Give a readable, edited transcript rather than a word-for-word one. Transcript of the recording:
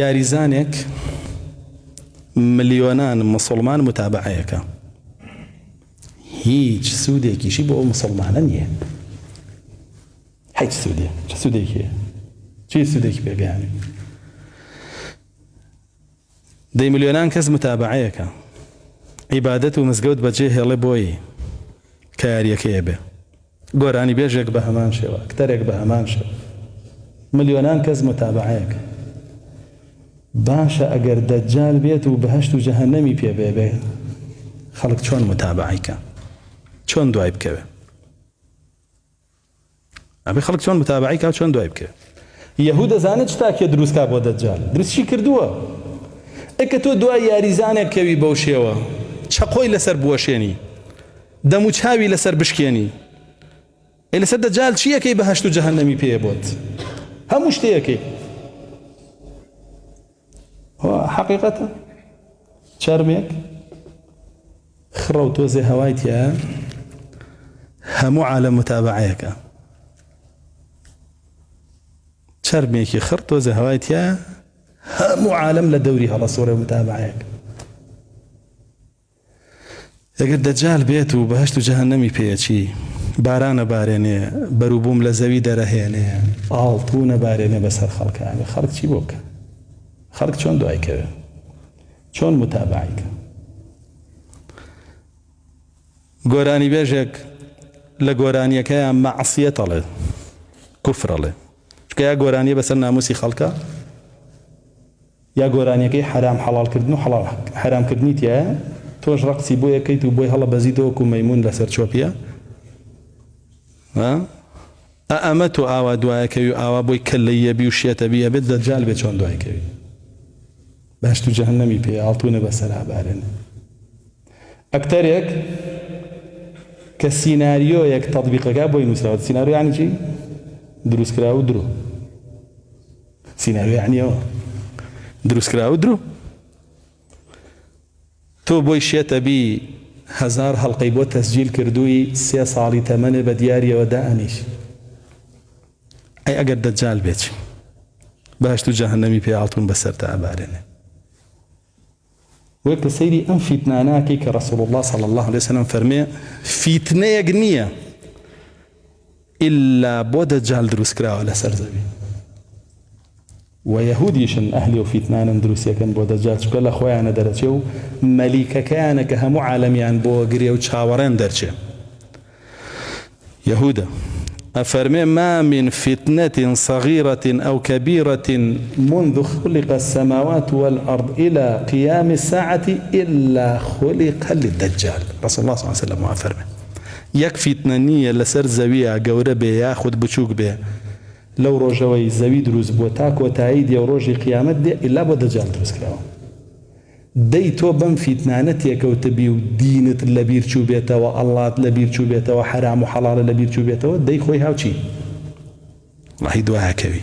یاریزانێک ملیۆنان مسلمان متابعەیەکە، هیچ سوودێکیشی بۆ ئەو مسلمانە نییە. هیچ سوودێ چه سوودێکیە؟ چی سوودێکی پێگەیانی؟ دەی ملیۆنان کەس متابعەیەکە، عیبادەت و مزگەوت بەجێ هێڵێ بۆی کە یاریەکەیە بێ، گۆرانی بێژێک بە هەمان شێوە، کتەرێک بە هەمان شێوە، ملیۆنان کەس متابعەیەکە. باشە ئەگەر دەجال بێت و بەهەشت و جەهەنەمی پێ بێ، خەڵک چۆن متابعەیکە؟ چۆن دوای بکەوێ؟ ئەبێ خەڵک چۆن متابعەیکە و چۆن دوای بکەوێ؟ یەهود دەزانێت چ تاکێ دروستکا بۆ دەجال، دروستی کردووە. ئەکە تۆ دوای یاریزانێک بکەوی بەو شێوە، چەقۆی لەسەر بوەشێنی، دەم و چاوی لەسەر بشکێنی، لەسەر دەجال چی یەکەی بەهەشت و جەهەنەمی پێ بۆت؟ هەموو شتێکەکەی. حقیقەتە چەرمێک خڕە و تۆزێ هەوای تیایە، هەموو عالەم متابعەیەکە. چەرمێکی خڕ تۆزێ هەوای تیایە، هەموو عالەم لە دەوری هەڵەسوڕێ متابعەیەکە. ئەگەر دەجال بێت و بەهەشت و جەهەنەمی پێچی، بارانە بارێنێ، بەروبووم لە زەوی دەرەهێنێ، ئاڵتوو نەبارێنێ بەسەر خەڵکانێ، خەڵک چی بۆ بکە؟ خەڵک چۆن دوایکەوێ؟ چۆن متابعەیکە؟ گۆرانی بێژێک لە گۆرانیەکەیان مەعسیەت ئەڵێ، کوفر ئەڵێ، چکە یا گۆرانیە بەسەر ناموسی خەڵکە، یا گۆرانیەکەی حرام حەڵالکردن و حرامکردنی تایە، تۆش ڕەقسی بۆ یەکەیت و بۆی هەڵە بەزیتەوە وەکو مەیمون لەسەر چۆپیە. ئەمە تۆ ئاوا دوایەکەوی و ئاوا بۆی کەلەیەبی و شێتەبی ئەبێت دەجال بێت چۆن دوایکەوی، بەهەشت و جەهەنەمی پێ ئاڵتوونە بەسەر ئابارێنێ. ئەکتەرێک کە سیناریۆیەک تەطبیقەکە بۆی نووسراوە، سیناریۆ یانی چی؟ دروستکراوە و درۆ. سیناریۆ یانی ئەوە، دروستکراوە و درۆ. تۆ بۆی شێتەبی 1000 هەڵقەی بۆ تەسجیل کردووی 3 ساڵی تەمەنێ بە دیاریەوە دائەنیش. ئەی ئەگەر دەجال بێت بەهەشت و جەهەنەمی پێ ئاڵتوون بەسەر تا ئابارێنێ. وەک لە سەیری ئەم فیتناناکەی کە ڕەسوڵ الله صلی الله عليه وسلم فەرمێ فیتنەیەک نییە ئیلا بۆ دەجال دروستکراوە لەسەر زەوی. و یەهودیشن ئەهلی و فیتنانن دروستیەکەن بۆ دەجال، چکە لە خۆیانە دەرەچێ و مەلیکەکەیانە کە هەموو عالەمیان بۆ گرێ و چاوەڕێن دەرچێ. یەهودە أفرمي ما من فتنة صغيرة أو كبيرة منذ خلق السماوات والأرض إلى قيام الساعة إلا خلق للدجال. رسول الله صلى الله عليه وسلم أفرمي يك فتنة لسر زوية قورة بي ياخد بچوك بي لو روجوي زوي دروز بوتاك وتايد يو روجي قيامت دي إلا بو دجال دروز كلاو دەی تۆ بەم فیتنانە تێکەوتبی و دینت لەبیر چوو بێتەوە، ئەڵڵات لەبیر چوو بێتەوە، حرام و حەڵالە لەبیر چوو بێتەوە، دەی خۆی هاوچی وڵاهی دوایەکەوی.